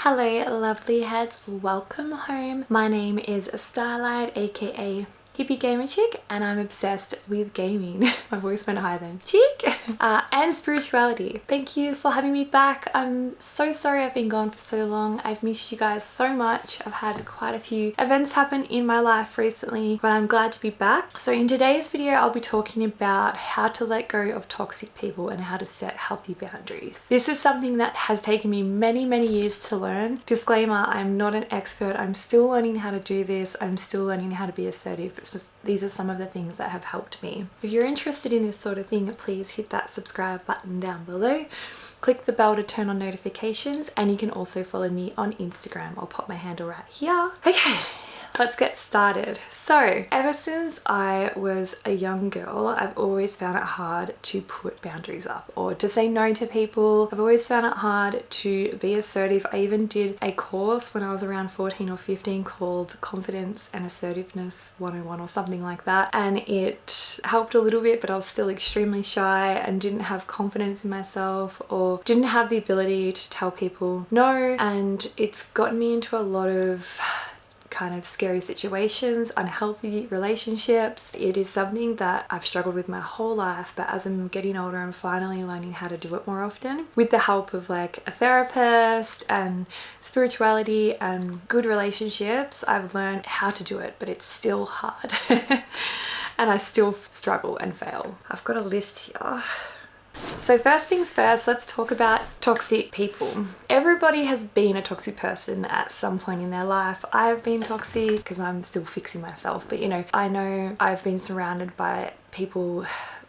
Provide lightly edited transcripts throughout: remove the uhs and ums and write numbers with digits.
Hello lovely heads, welcome home. My name is Starlight, aka hippie gamer chick, and I'm obsessed with gaming. My voice went high then. Chick! And spirituality. Thank you for having me back. I'm so sorry I've been gone for so long. I've missed you guys so much. I've had quite a few events happen in my life recently, but I'm glad to be back. So in today's video, I'll be talking about how to let go of toxic people and how to set healthy boundaries. This is something that has taken me many years to learn. Disclaimer, I'm not an expert. I'm still learning how to do this. I'm still learning how to be assertive. These are some of the things that have helped me. If you're interested in this sort of thing, please hit that subscribe button down below. Click the bell to turn on notifications, and you can also follow me on Instagram. I'll pop my handle right here. Okay. Let's get started. So, ever since I was a young girl, I've always found it hard to put boundaries up or to say no to people. I've always found it hard to be assertive. I even did a course when I was around 14 or 15 called Confidence and Assertiveness 101 or something like that. And it helped a little bit, but I was still extremely shy and didn't have confidence in myself or didn't have the ability to tell people no. And it's gotten me into a lot of kind of scary situations, unhealthy relationships. It is something that I've struggled with my whole life, but as I'm getting older, I'm finally learning how to do it more often with the help of like a therapist and spirituality and good relationships. I've learned how to do it, but it's still hard and I still struggle and fail. I've got a list here. So first things first, let's talk about toxic people. Everybody has been a toxic person at some point in their life. I have been toxic because I'm still fixing myself, but you know, I know I've been surrounded by people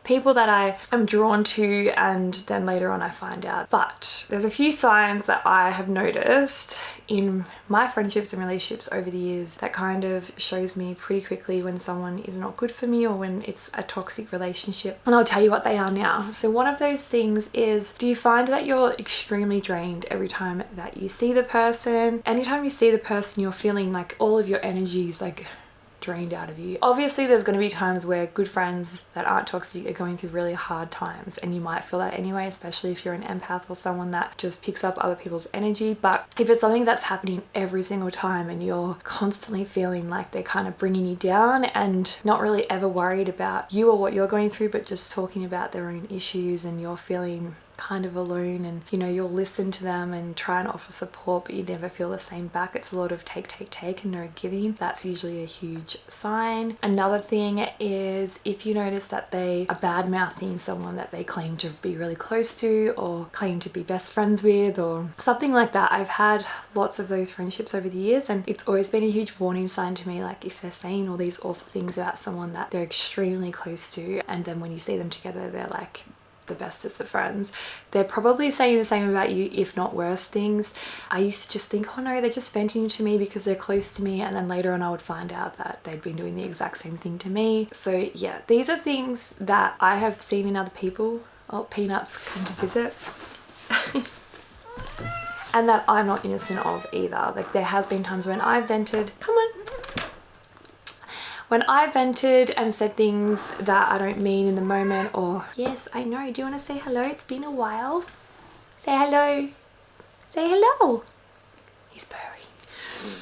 that I am drawn to, and then later on I find out. But there's a few signs that I have noticed in my friendships and relationships over the years that kind of shows me pretty quickly when someone is not good for me or when it's a toxic relationship. And I'll tell you what they are now. So one of those things is, do you find that you're extremely drained every time that you see the person? Anytime you see the person, you're feeling like all of your energy is like drained out of you. Obviously there's going to be times where good friends that aren't toxic are going through really hard times, and you might feel that anyway, especially if you're an empath or someone that just picks up other people's energy. But if it's something that's happening every single time and you're constantly feeling like they're kind of bringing you down and not really ever worried about you or what you're going through, but just talking about their own issues, and you're feeling kind of alone, and you know, you'll listen to them and try and offer support, but you never feel the same back. It's a lot of take and no giving. That's usually a huge sign. Another thing is if you notice that they are bad mouthing someone that they claim to be really close to or claim to be best friends with or something like that. I've had lots of those friendships over the years, and it's always been a huge warning sign to me. Like if they're saying all these awful things about someone that they're extremely close to, and then when you see them together they're like the bestest of friends, they're probably saying the same about you, if not worse things. I used to just think, oh no, they're just venting to me because they're close to me, and then later on I would find out that they'd been doing the exact same thing to me. So yeah, these are things that I have seen in other people. Oh, Peanuts come to visit. And that I'm not innocent of either. Like there has been times when I've vented, when I vented and said things that I don't mean in the moment, or yes, I know, do you want to say hello? It's been a while. Say hello. Say hello. He's purring.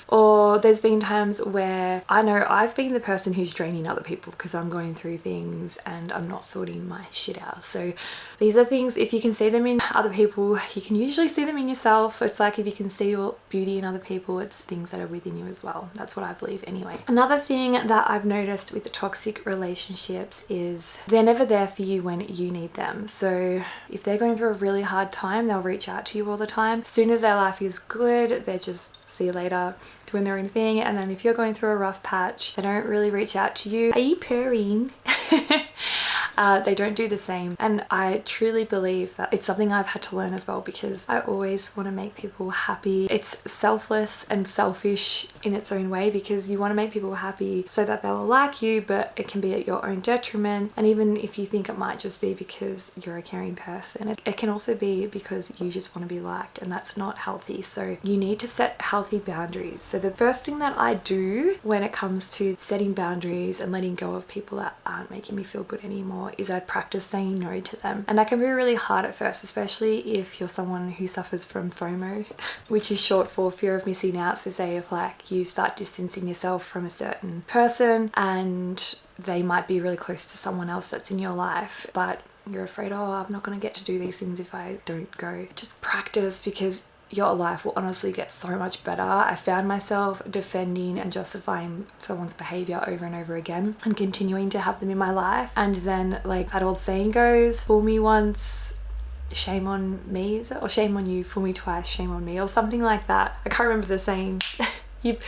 Or there's been times where I know I've been the person who's draining other people because I'm going through things and I'm not sorting my shit out. So these are things, if you can see them in other people, you can usually see them in yourself. It's like if you can see your beauty in other people, it's things that are within you as well. That's what I believe anyway. Another thing that I've noticed with the toxic relationships is they're never there for you when you need them. So if they're going through a really hard time, they'll reach out to you all the time. As soon as their life is good, they're just see you later, doing their own thing. And then if you're going through a rough patch, they don't really reach out to you. Are you purring? They don't do the same. And I truly believe that it's something I've had to learn as well, because I always want to make people happy. It's selfless and selfish in its own way, because you want to make people happy so that they'll like you, but it can be at your own detriment. And even if you think it might just be because you're a caring person, it can also be because you just want to be liked, and that's not healthy. So you need to set healthy boundaries. So the first thing that I do when it comes to setting boundaries and letting go of people that aren't making me feel good anymore more is I practice saying no to them. And that can be really hard at first, especially if you're someone who suffers from FOMO, which is short for fear of missing out. So say if like you start distancing yourself from a certain person and they might be really close to someone else that's in your life, but you're afraid, oh, I'm not going to get to do these things if I don't go. Just practice, because your life will honestly get so much better. I found myself defending and justifying someone's behavior over and over again and continuing to have them in my life. And then, like that old saying goes, fool me once, shame on me, is it? Or shame on you, fool me twice, shame on me, or something like that. I can't remember the saying. Let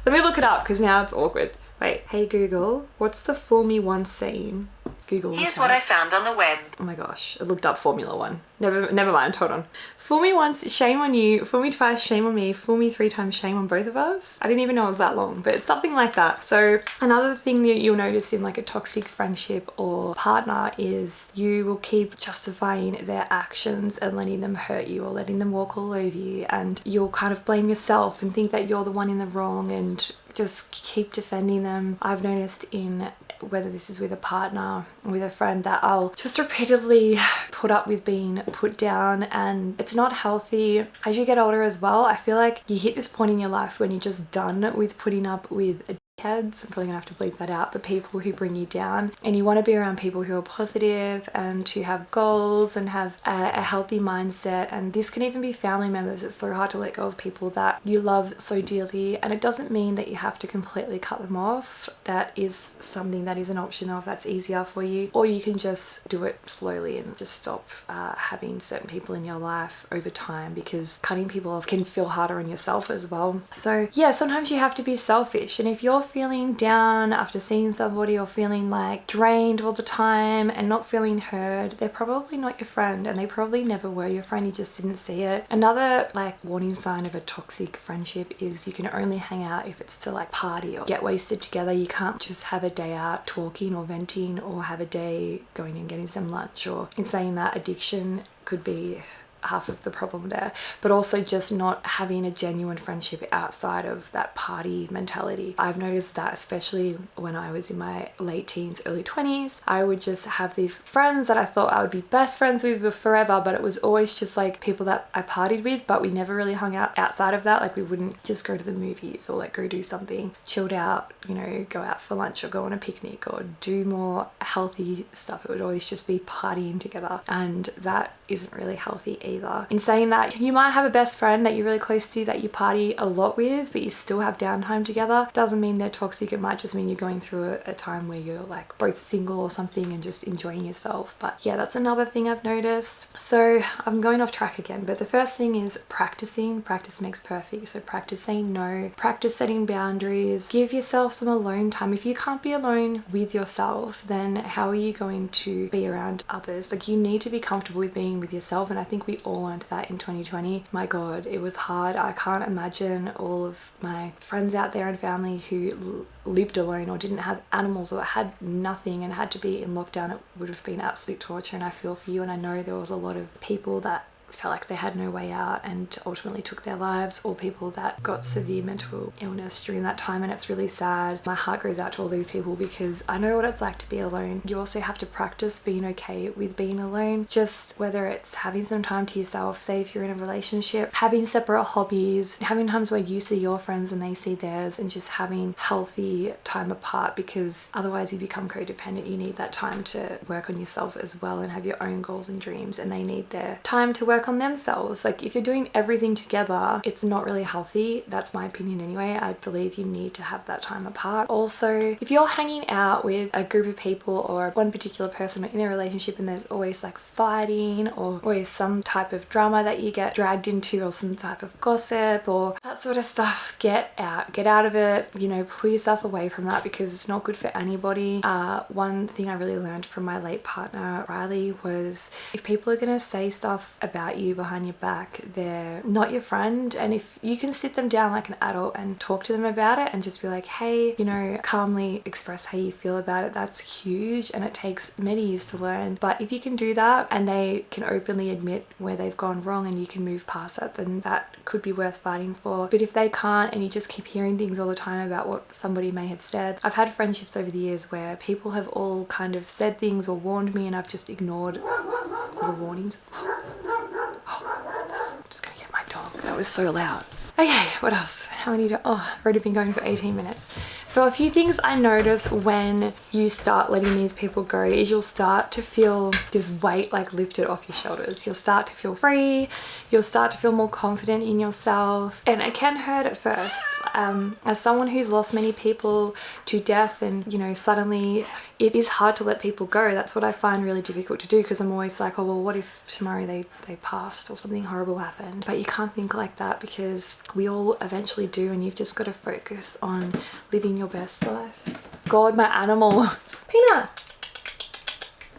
me look it up because now it's awkward. Wait, hey Google, what's the fool me once saying? Google. Here's what I found on the web. Oh my gosh, I looked up Formula One. Never mind, hold on. Fool me once, shame on you. Fool me twice, shame on me. Fool me 3 times, shame on both of us. I didn't even know it was that long, but it's something like that. So another thing that you'll notice in like a toxic friendship or partner is you will keep justifying their actions and letting them hurt you or letting them walk all over you, and you'll kind of blame yourself and think that you're the one in the wrong and just keep defending them. I've noticed in whether this is with a partner or with a friend that I'll just repeatedly put up with being put down, and it's not healthy. As you get older as well, I feel like you hit this point in your life when you're just done with putting up with dickheads. I'm probably gonna have to bleep that out, but people who bring you down, and you want to be around people who are positive and who have goals and have a healthy mindset. And this can even be family members. It's so hard to let go of people that you love so dearly, and it doesn't mean that you have to completely cut them off. That is something that is an option if that's easier for you, or you can just do it slowly and just stop having certain people in your life over time, because cutting people off can feel harder on yourself as well. So yeah, sometimes you have to be selfish, and if you're feeling down after seeing somebody or feeling like drained all the time and not feeling heard, they're probably not your friend, and they probably never were your friend, you just didn't see it. Another like warning sign of a toxic friendship is you can only hang out if it's to like party or get wasted together. You can't just have a day out talking or venting, or have a day going and getting some lunch. Or in saying that, addiction could be half of the problem there, but also just not having a genuine friendship outside of that party mentality. I've noticed that especially when I was in my late teens, early 20s, I would just have these friends that I thought I would be best friends with forever, but it was always just like people that I partied with, but we never really hung out outside of that. Like we wouldn't just go to the movies or like go do something chilled out, you know, go out for lunch or go on a picnic or do more healthy stuff. It would always just be partying together, and that isn't really healthy either. In saying that, you might have a best friend that you're really close to that you party a lot with, but you still have downtime together. Doesn't mean they're toxic. It might just mean you're going through a time where you're like both single or something and just enjoying yourself. But yeah, that's another thing I've noticed. So I'm going off track again, but the first thing is practicing. Practice makes perfect. So practice saying no, practice setting boundaries, give yourself some alone time. If you can't be alone with yourself, then how are you going to be around others? Like you need to be comfortable with being with yourself, and I think we all learned that in 2020. My god, it was hard. I can't imagine all of my friends out there and family who lived alone or didn't have animals or had nothing and had to be in lockdown. It would have been absolute torture, and I feel for you. And I know there was a lot of people that felt like they had no way out and ultimately took their lives, or people that got severe mental illness during that time, and it's really sad. My heart goes out to all these people because I know what it's like to be alone. You also have to practice being okay with being alone, just whether it's having some time to yourself, say if you're in a relationship, having separate hobbies, having times where you see your friends and they see theirs, and just having healthy time apart, because otherwise you become codependent. You need that time to work on yourself as well and have your own goals and dreams, and they need their time to work on themselves. Like if you're doing everything together, it's not really healthy. That's my opinion anyway. I believe you need to have that time apart. Also, if you're hanging out with a group of people or one particular person in a relationship and there's always like fighting or always some type of drama that you get dragged into, or some type of gossip or that sort of stuff, get out of it. You know, pull yourself away from that, because it's not good for anybody. One thing I really learned from my late partner Riley was, if people are going to say stuff about about you behind your back, they're not your friend. And if you can sit them down like an adult and talk to them about it and just be like, hey, you know, calmly express how you feel about it, that's huge, and it takes many years to learn. But if you can do that and they can openly admit where they've gone wrong and you can move past that, then that could be worth fighting for. But if they can't and you just keep hearing things all the time about what somebody may have said, I've had friendships over the years where people have all kind of said things or warned me and I've just ignored all the warnings. I'm just gonna get my dog. That was so loud. Okay, what else? How many I've already been going for 18 minutes. So a few things I notice when you start letting these people go is you'll start to feel this weight like lifted off your shoulders. You'll start to feel free. You'll start to feel more confident in yourself. And it can hurt at first. As someone who's lost many people to death, and you know, suddenly it is hard to let people go. That's what I find really difficult to do, because I'm always like, oh well, what if tomorrow they passed or something horrible happened? But you can't think like that, because we all eventually do, and you've just got to focus on living your best life. God, my animal. Peanut!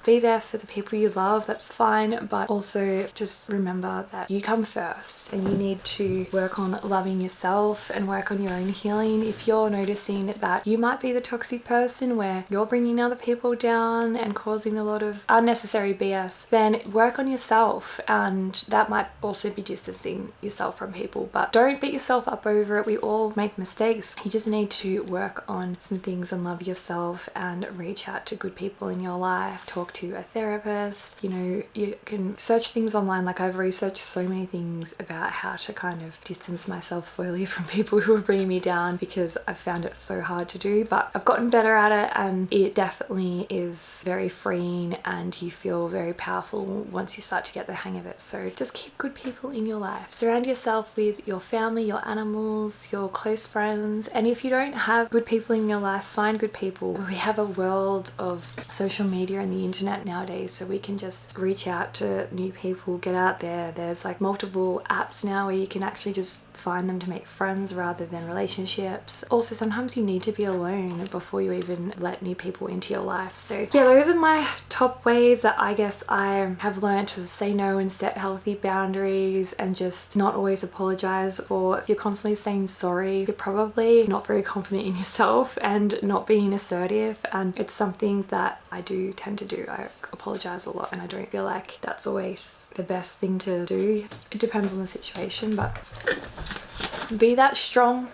Be there for the people you love, that's fine, but also just remember that you come first and you need to work on loving yourself and work on your own healing. If you're noticing that you might be the toxic person where you're bringing other people down and causing a lot of unnecessary BS, then work on yourself, and that might also be distancing yourself from people. But don't beat yourself up over it. We all make mistakes. You just need to work on some things and love yourself and reach out to good people in your life. Talk to a therapist. You know, you can search things online. Like, I've researched so many things about how to kind of distance myself slowly from people who are bringing me down, because I've found it so hard to do, but I've gotten better at it, and it definitely is very freeing and you feel very powerful once you start to get the hang of it. So just keep good people in your life. Surround yourself with your family, your animals, your close friends, and if you don't have good people in your life, find good people. We have a world of social media and the internet nowadays, so we can just reach out to new people, get out there. There's like multiple apps now where you can actually just find them to make friends rather than relationships. Also, sometimes you need to be alone before you even let new people into your life. So yeah, those are my top ways that I guess I have learned to say no and set healthy boundaries, and just not always apologize. Or if you're constantly saying sorry, you're probably not very confident in yourself and not being assertive, and it's something that I do tend to do. I apologize a lot, and I don't feel like that's always the best thing to do. It depends on the situation, but be that strong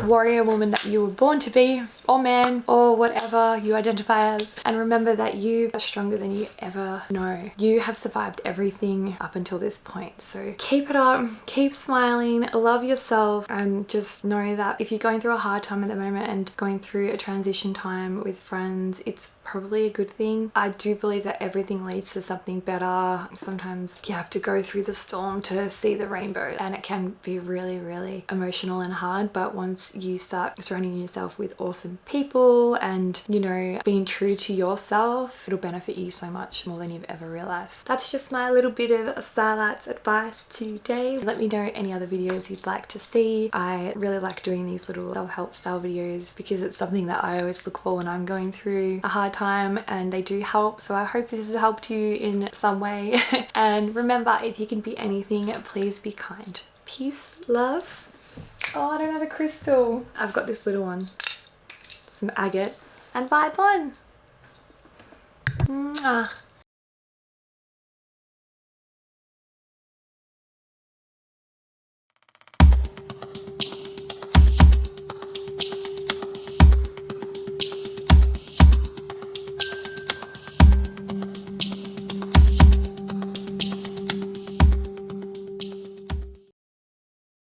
warrior woman that you were born to be, or man, or whatever you identify as, and remember that you are stronger than you ever know. You have survived everything up until this point, so keep it up, keep smiling, love yourself, and just know that if you're going through a hard time at the moment and going through a transition time with friends, it's probably a good thing. I do believe that everything leads to something better. Sometimes you have to go through the storm to see the rainbow, and it can be really, really emotional and hard, but once you start surrounding yourself with awesome people and, you know, being true to yourself, it'll benefit you so much more than you've ever realized. That's just my little bit of Starlight's advice today. Let me know any other videos you'd like to see. I really like doing these little self-help style videos because it's something that I always look for when I'm going through a hard time, and they do help. So I hope this has helped you in some way. And remember, if you can be anything, please be kind. Peace, love. Oh, I don't have a crystal. I've got this little one. Some agate and vibe on. Mwah.